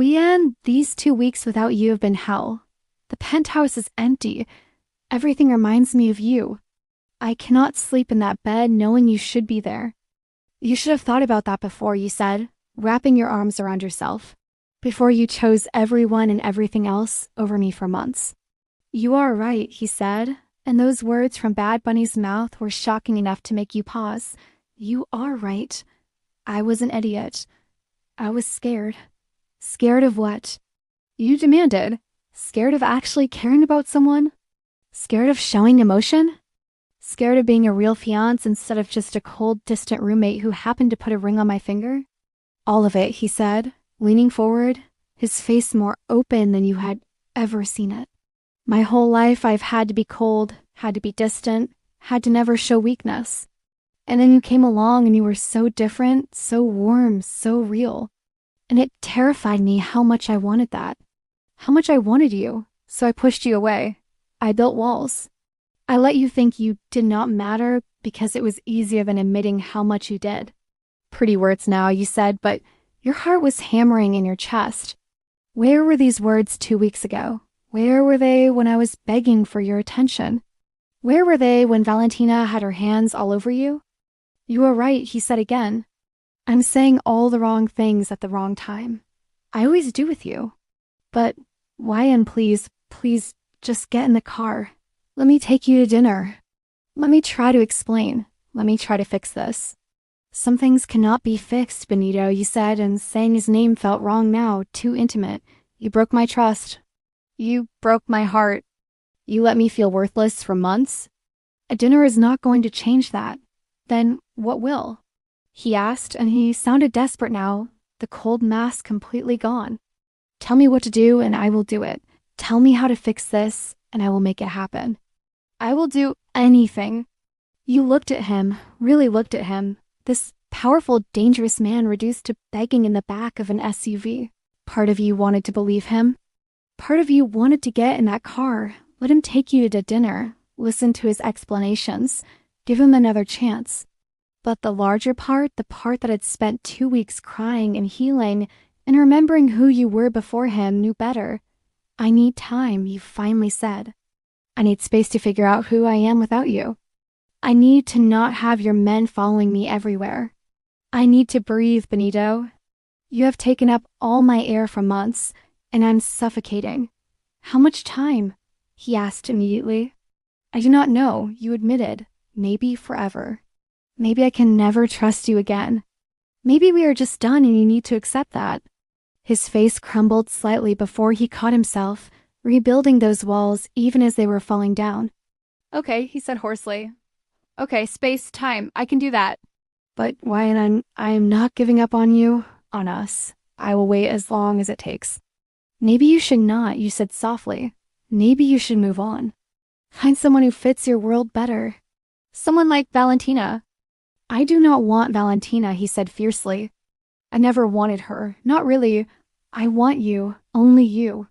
these 2 weeks without you have been hell. The penthouse is empty. Everything reminds me of you. I cannot sleep in that bed knowing you should be there." "You should have thought about that before," you said, wrapping your arms around yourself. "Before you chose everyone and everything else over me for months." "You are right," he said, and those words from Bad Bunny's mouth were shocking enough to make you pause. "You are right. I was an idiot. I was scared." "Scared of what?" You demanded. "Scared of actually caring about someone? Scared of showing emotion? Scared of being a real fiancé instead of just a cold, distant roommate who happened to put a ring on my finger?" "All of it," he said, leaning forward, his face more open than you had ever seen it. "My whole life I've had to be cold, had to be distant, had to never show weakness. And then you came along and you were so different, so warm, so real. And it terrified me how much I wanted that. How much I wanted you, so I pushed you away. I built walls. I let you think you did not matter because it was easier than admitting how much you did." "Pretty words now," you said, but your heart was hammering in your chest. Where were these words 2 weeks ago? Where were they when I was begging for your attention? Where were they when Valentina had her hands all over you? "You are right," he said again. "I'm saying all the wrong things at the wrong time. I always do with you. But why, please, please, just get in the car. Let me take you to dinner. Let me try to explain. Let me try to fix this." "Some things cannot be fixed, Benito," you said, and saying his name felt wrong now, too intimate. "You broke my trust. You broke my heart. You let me feel worthless for months. A dinner is not going to change that. Then what will?" He asked, and he sounded desperate now, the cold mask completely gone. "Tell me what to do, and I will do it. Tell me how to fix this, and I will make it happen. I will do anything." You looked at him, really looked at him, this powerful, dangerous man reduced to begging in the back of an SUV. Part of you wanted to believe him. Part of you wanted to get in that car, Let him take you to dinner. Listen to his explanations. Give him another chance. But the larger part, the part that had spent 2 weeks crying and healing and remembering who you were before him, knew better. I need time, you finally said. I need space to figure out who I am without you. I need to not have your men following me everywhere. I need to breathe, Benito. You have taken up all my air for months, and I'm suffocating. How much time? He asked immediately. I do not know, you admitted. Maybe forever. Maybe I can never trust you again. Maybe we are just done and you need to accept that. His face crumbled slightly before he caught himself, rebuilding those walls even as they were falling down. Okay, he said hoarsely. Okay, space, time, I can do that. But Wyatt, I am not giving up on you, on us. I will wait as long as it takes. Maybe you should not, you said softly. Maybe you should move on. Find someone who fits your world better. Someone like Valentina. I do not want Valentina, he said fiercely. I never wanted her, not really. I want you, only you.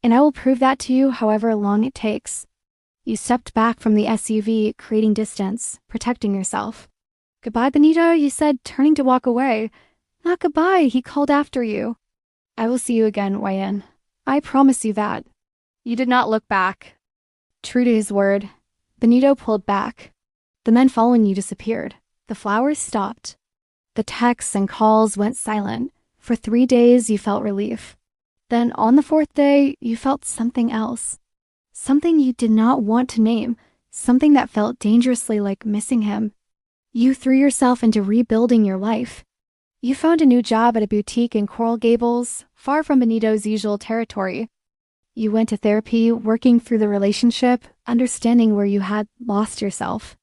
And I will prove that to you however long it takes. You stepped back from the SUV, creating distance, protecting yourself. Goodbye, Benito, you said, turning to walk away. Not goodbye, he called after you. I will see you again, Wyan. I promise you that. You did not look back. True to his word, Benito pulled back. The men following you disappeared. The flowers stopped. The texts and calls went silent. For 3 days, you felt relief. Then, on the 4th day, you felt something else. Something you did not want to name. Something that felt dangerously like missing him. You threw yourself into rebuilding your life. You found a new job at a boutique in Coral Gables, far from Benito's usual territory. You went to therapy, working through the relationship, understanding where you had lost yourself.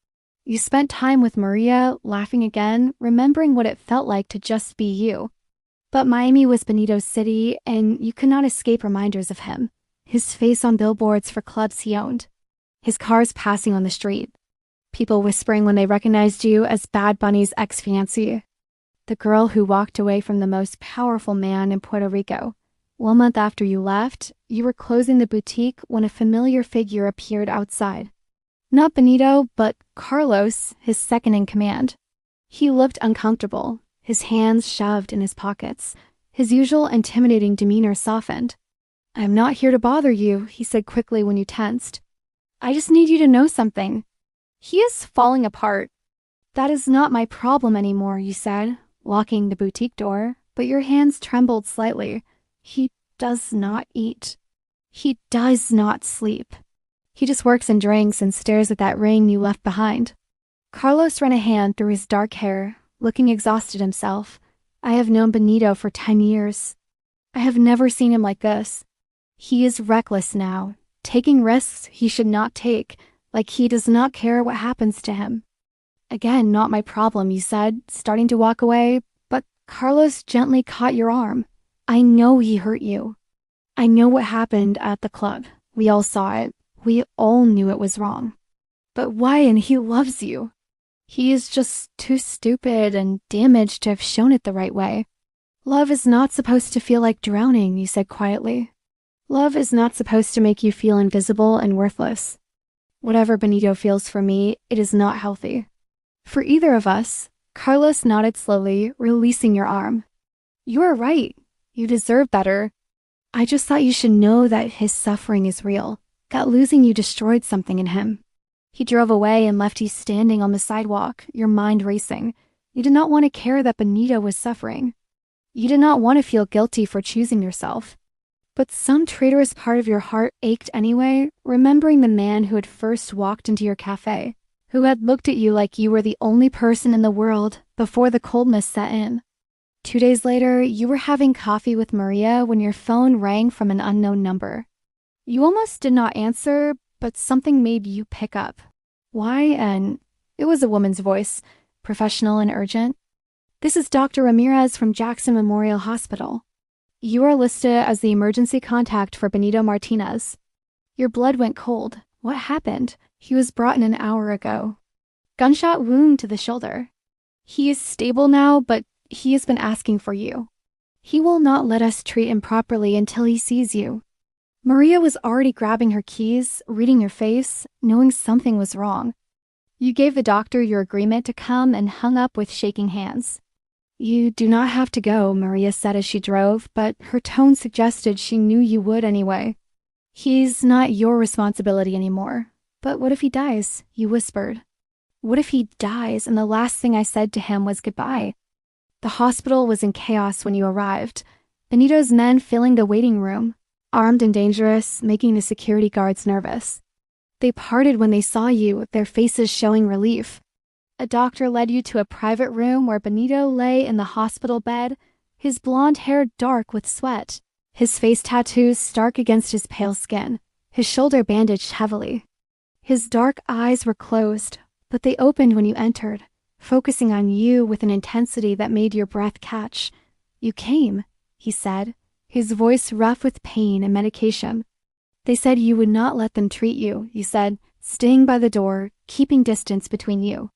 You spent time with Maria, laughing again, remembering what it felt like to just be you. But Miami was Benito's city, and you could not escape reminders of him. His face on billboards for clubs he owned. His cars passing on the street. People whispering when they recognized you as Bad Bunny's ex-fiancée. The girl who walked away from the most powerful man in Puerto Rico. 1 month after you left, you were closing the boutique when a familiar figure appeared outside. Not Benito, but Carlos, his second in command. He looked uncomfortable, his hands shoved in his pockets, his usual intimidating demeanor softened. I am not here to bother you, he said quickly when you tensed. I just need you to know something. He is falling apart. That is not my problem anymore, you said, locking the boutique door, but your hands trembled slightly. He does not eat. He does not sleep. He just works and drinks and stares at that ring you left behind. Carlos ran a hand through his dark hair, looking exhausted himself. I have known Benito for 10 years. I have never seen him like this. He is reckless now, taking risks he should not take, like he does not care what happens to him. Again, not my problem, you said, starting to walk away, but Carlos gently caught your arm. I know he hurt you. I know what happened at the club. We all saw it. We all knew it was wrong. But Wyan, he loves you. He is just too stupid and damaged to have shown it the right way. Love is not supposed to feel like drowning, you said quietly. Love is not supposed to make you feel invisible and worthless. Whatever Benito feels for me, it is not healthy. For either of us, Carlos nodded slowly, releasing your arm. You are right. You deserve better. I just thought you should know that his suffering is real, that losing you destroyed something in him. He drove away and left you standing on the sidewalk, your mind racing. You did not want to care that Benito was suffering. You did not want to feel guilty for choosing yourself. But some traitorous part of your heart ached anyway, remembering the man who had first walked into your cafe, who had looked at you like you were the only person in the world before the coldness set in. 2 days later, you were having coffee with Maria when your phone rang from an unknown number. You almost did not answer, but something made you pick up. Why? And it was a woman's voice, professional and urgent. This is Dr. Ramirez from Jackson Memorial Hospital. You are listed as the emergency contact for Benito Martinez. Your blood went cold. What happened? He was brought in an hour ago. Gunshot wound to the shoulder. He is stable now, but he has been asking for you. He will not let us treat him properly until he sees you. Maria was already grabbing her keys, reading your face, knowing something was wrong. You gave the doctor your agreement to come and hung up with shaking hands. You do not have to go, Maria said as she drove, but her tone suggested she knew you would anyway. He's not your responsibility anymore. But what if he dies? You whispered. What if he dies and the last thing I said to him was goodbye? The hospital was in chaos when you arrived. Benito's men filling the waiting room, armed and dangerous, making the security guards nervous. They parted when they saw you, their faces showing relief. A doctor led you to a private room where Benito lay in the hospital bed, his blonde hair dark with sweat, his face tattoos stark against his pale skin, his shoulder bandaged heavily. His dark eyes were closed, but they opened when you entered, focusing on you with an intensity that made your breath catch. You came, he said, his voice rough with pain and medication. They said you would not let them treat you, you said, staying by the door, keeping distance between you.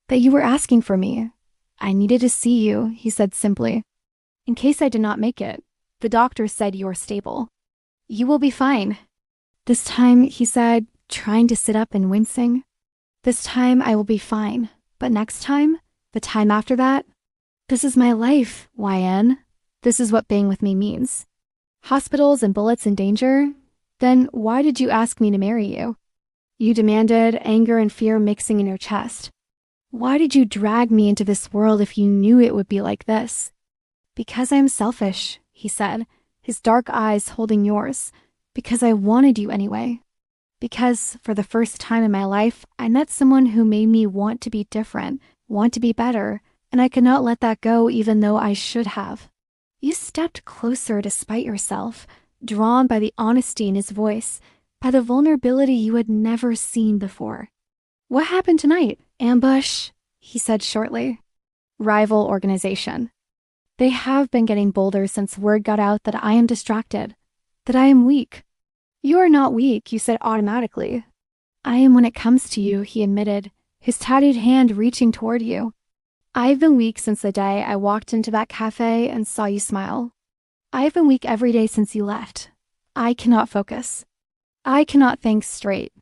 That you were asking for me. I needed to see you, he said simply. In case I did not make it, the doctor said you are stable. You will be fine. This time, he said, trying to sit up and wincing. This time I will be fine, but next time, the time after that, this is my life, YN. This is what being with me means. Hospitals and bullets and danger? Then why did you ask me to marry you? You demanded, anger and fear mixing in your chest. Why did you drag me into this world if you knew it would be like this? Because I am selfish, he said, his dark eyes holding yours. Because I wanted you anyway. Because, for the first time in my life, I met someone who made me want to be different, want to be better, and I could not let that go even though I should have. You stepped closer despite yourself, drawn by the honesty in his voice, by the vulnerability you had never seen before. What happened tonight? Ambush, he said shortly. Rival organization. They have been getting bolder since word got out that I am distracted, that I am weak. You are not weak, you said automatically. I am when it comes to you, he admitted, his tattooed hand reaching toward you. I've been weak since the day I walked into that cafe and saw you smile. I've been weak every day since you left. I cannot focus. I cannot think straight.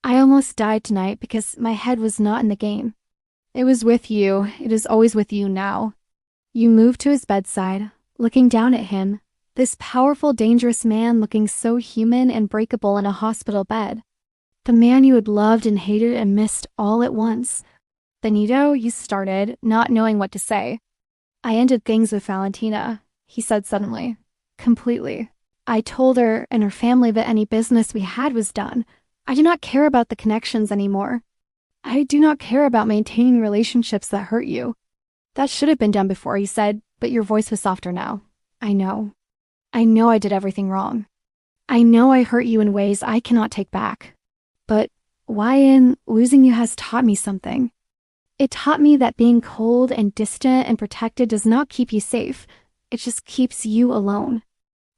I almost died tonight because my head was not in the game. It was with you. It is always with you now. You moved to his bedside, looking down at him, this powerful, dangerous man looking so human and breakable in a hospital bed. The man you had loved and hated and missed all at once. Benito, you started, not knowing what to say. I ended things with Valentina, he said suddenly. Completely. I told her and her family that any business we had was done. I do not care about the connections anymore. I do not care about maintaining relationships that hurt you. That should have been done before, he said, but your voice was softer now. I know. I know I did everything wrong. I know I hurt you in ways I cannot take back. But YN, losing you has taught me something. It taught me that being cold and distant and protected does not keep you safe. It just keeps you alone.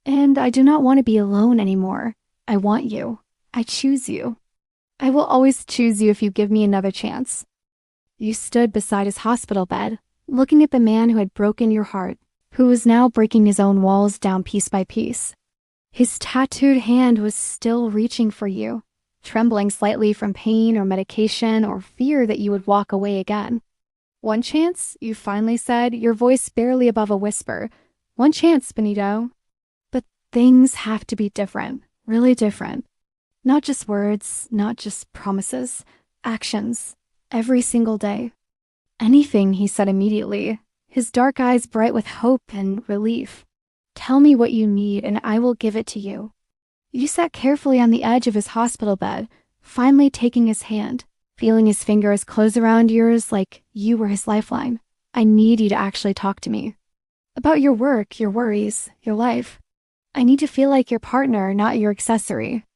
And I do not want to be alone anymore. I want you. I choose you. I will always choose you if you give me another chance. You stood beside his hospital bed, looking at the man who had broken your heart, who was now breaking his own walls down piece by piece. His tattooed hand was still reaching for you, trembling slightly from pain or medication or fear that you would walk away again. One chance, you finally said, your voice barely above a whisper. One chance, Benito. But things have to be different, really different. Not just words, not just promises, actions, every single day. Anything, he said immediately, his dark eyes bright with hope and relief. Tell me what you need and I will give it to you. You sat carefully on the edge of his hospital bed, finally taking his hand, feeling his fingers close around yours like you were his lifeline. I need you to actually talk to me. About your work, your worries, your life. I need to feel like your partner, not your accessory.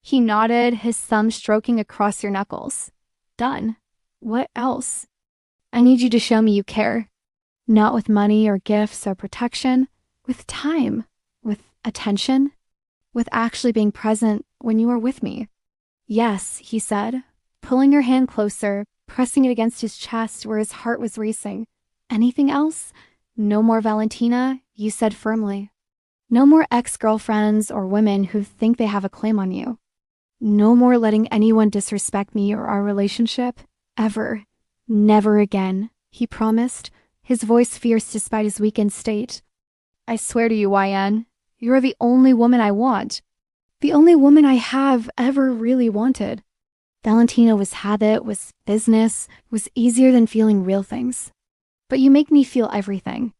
He nodded, his thumb stroking across your knuckles. Done. What else? I need you to show me you care. Not with money or gifts or protection, with time, with attention, with actually being present when you are with me. Yes, he said, pulling your hand closer, pressing it against his chest where his heart was racing. Anything else? No more Valentina, you said firmly. No more ex-girlfriends or women who think they have a claim on you. No more letting anyone disrespect me or our relationship. Ever. Never again, he promised, his voice fierce despite his weakened state. I swear to you, YN, you're the only woman I want. The only woman I have ever really wanted. Valentina was habit, was business, was easier than feeling real things. But you make me feel everything.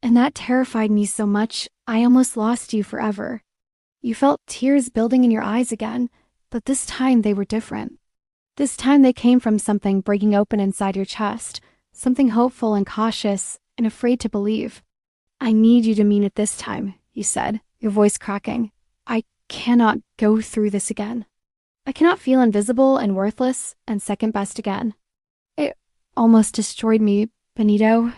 And that terrified me so much, I almost lost you forever. You felt tears building in your eyes again, but this time they were different. This time they came from something breaking open inside your chest, something hopeful and cautious and afraid to believe. I need you to mean it this time, you said, your voice cracking. I cannot go through this again. I cannot feel invisible and worthless and second best again. It almost destroyed me, Benito.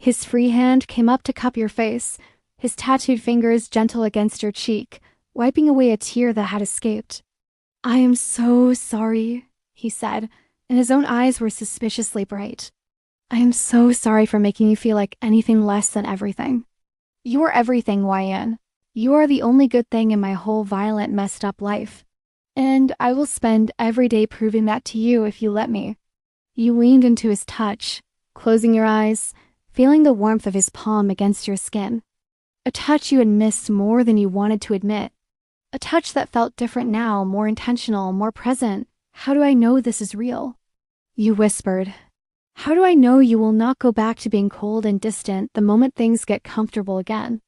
His free hand came up to cup your face, his tattooed fingers gentle against your cheek, wiping away a tear that had escaped. I am so sorry, he said, and his own eyes were suspiciously bright. I am so sorry for making you feel like anything less than everything. You are everything, YN. You are the only good thing in my whole violent, messed up life. And I will spend every day proving that to you if you let me. You leaned into his touch, closing your eyes, feeling the warmth of his palm against your skin. A touch you had missed more than you wanted to admit. A touch that felt different now, more intentional, more present. How do I know this is real? You whispered. How do I know you will not go back to being cold and distant the moment things get comfortable again?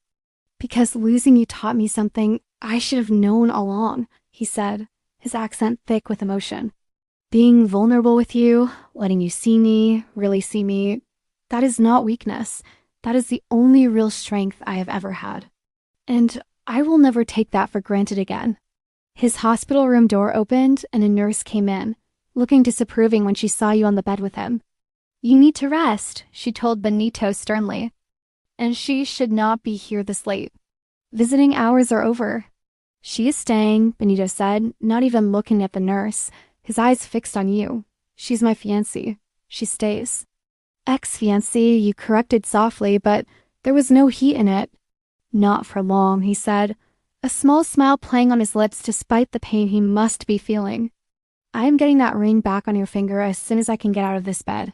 Because losing you taught me something I should have known all along, he said, his accent thick with emotion. Being vulnerable with you, letting you see me, really see me, that is not weakness. That is the only real strength I have ever had. And I will never take that for granted again. His hospital room door opened and a nurse came in, looking disapproving when she saw you on the bed with him. You need to rest, she told Benito sternly. And she should not be here this late. Visiting hours are over. She is staying, Benito said, not even looking at the nurse, his eyes fixed on you. She's my fiancé. She stays. Ex-fiancé, you corrected softly, but there was no heat in it. Not for long, he said, a small smile playing on his lips despite the pain he must be feeling. I am getting that ring back on your finger as soon as I can get out of this bed.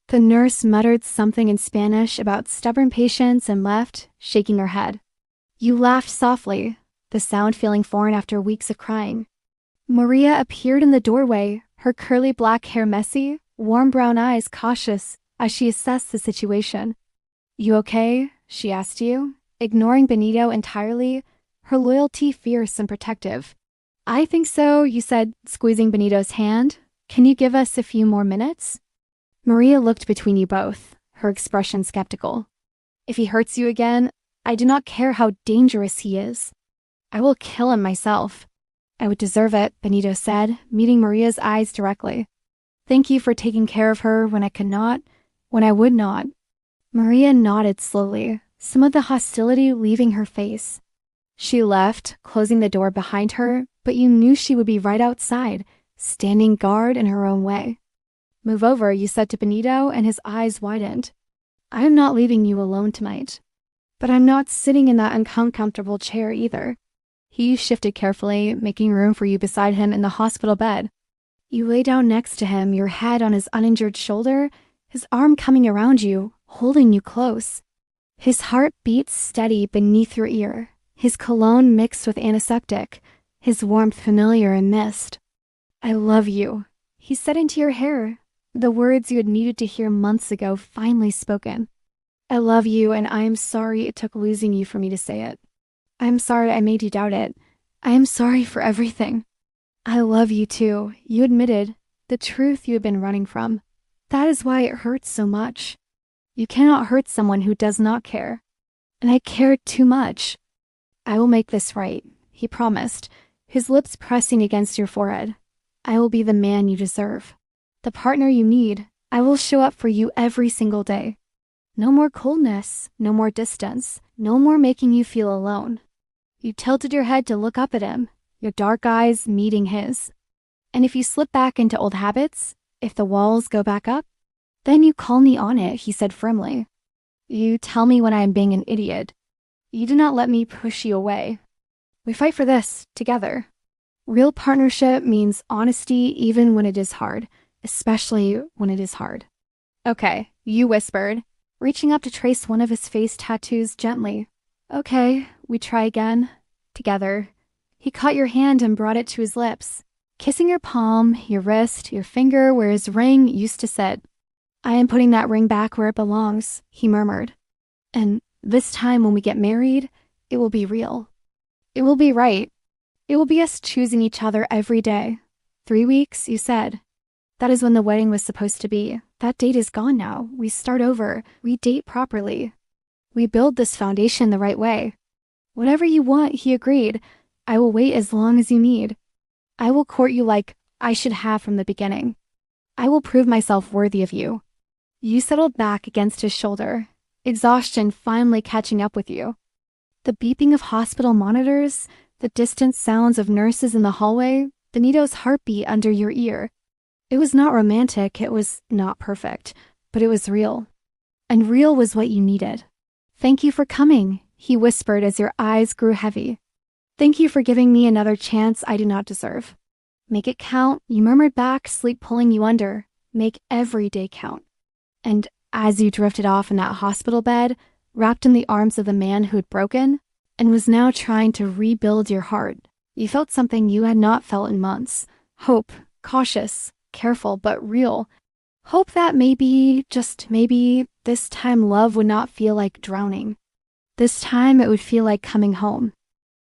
The nurse muttered something in Spanish about stubborn patience and left, shaking her head. You laughed softly, the sound feeling foreign after weeks of crying. Maria appeared in the doorway, her curly black hair messy, warm brown eyes cautious as she assessed the situation. You okay? She asked you, ignoring Benito entirely, her loyalty fierce and protective. I think so, you said, squeezing Benito's hand. Can you give us a few more minutes? Maria looked between you both, her expression skeptical. If he hurts you again, I do not care how dangerous he is. I will kill him myself. I would deserve it, Benito said, meeting Maria's eyes directly. Thank you for taking care of her when I could not, when I would not. Maria nodded slowly, some of the hostility leaving her face. She left, closing the door behind her, but you knew she would be right outside, standing guard in her own way. Move over, you said to Benito, and his eyes widened. I am not leaving you alone tonight. But I'm not sitting in that uncomfortable chair either. He shifted carefully, making room for you beside him in the hospital bed. You lay down next to him, your head on his uninjured shoulder, his arm coming around you, holding you close. His heart beats steady beneath your ear, his cologne mixed with antiseptic, his warmth familiar and mist. I love you, he said into your hair, the words you had needed to hear months ago finally spoken. I love you, and I am sorry it took losing you for me to say it. I am sorry I made you doubt it. I am sorry for everything. I love you too, you admitted, the truth you had been running from. That is why it hurts so much. You cannot hurt someone who does not care. And I cared too much. I will make this right, he promised, his lips pressing against your forehead. I will be the man you deserve. The partner you need. I will show up for you every single day. No more coldness, no more distance, no more making you feel alone. You tilted your head to look up at him, your dark eyes meeting his. And if you slip back into old habits, if the walls go back up, then you call me on it, he said firmly. You tell me when I am being an idiot. You do not let me push you away. We fight for this, together. Real partnership means honesty even when it is hard, especially when it is hard. Okay, you whispered, reaching up to trace one of his face tattoos gently. Okay, we try again. Together. He caught your hand and brought it to his lips, kissing your palm, your wrist, your finger where his ring used to sit. I am putting that ring back where it belongs, he murmured. And this time when we get married, it will be real. It will be right. It will be us choosing each other every day. 3 weeks, you said. That is when the wedding was supposed to be. That date is gone now. We start over. We date properly. We build this foundation the right way. Whatever you want, he agreed. I will wait as long as you need. I will court you like I should have from the beginning. I will prove myself worthy of you. You settled back against his shoulder, exhaustion finally catching up with you. The beeping of hospital monitors, the distant sounds of nurses in the hallway, Benito's heartbeat under your ear. It was not romantic, it was not perfect, but it was real. And real was what you needed. Thank you for coming, he whispered as your eyes grew heavy. Thank you for giving me another chance I do not deserve. Make it count, you murmured back, sleep pulling you under. Make every day count. And as you drifted off in that hospital bed, wrapped in the arms of the man who had broken, and was now trying to rebuild your heart, you felt something you had not felt in months. Hope, cautious, careful, but real. Hope that maybe, just maybe, this time love would not feel like drowning. This time it would feel like coming home.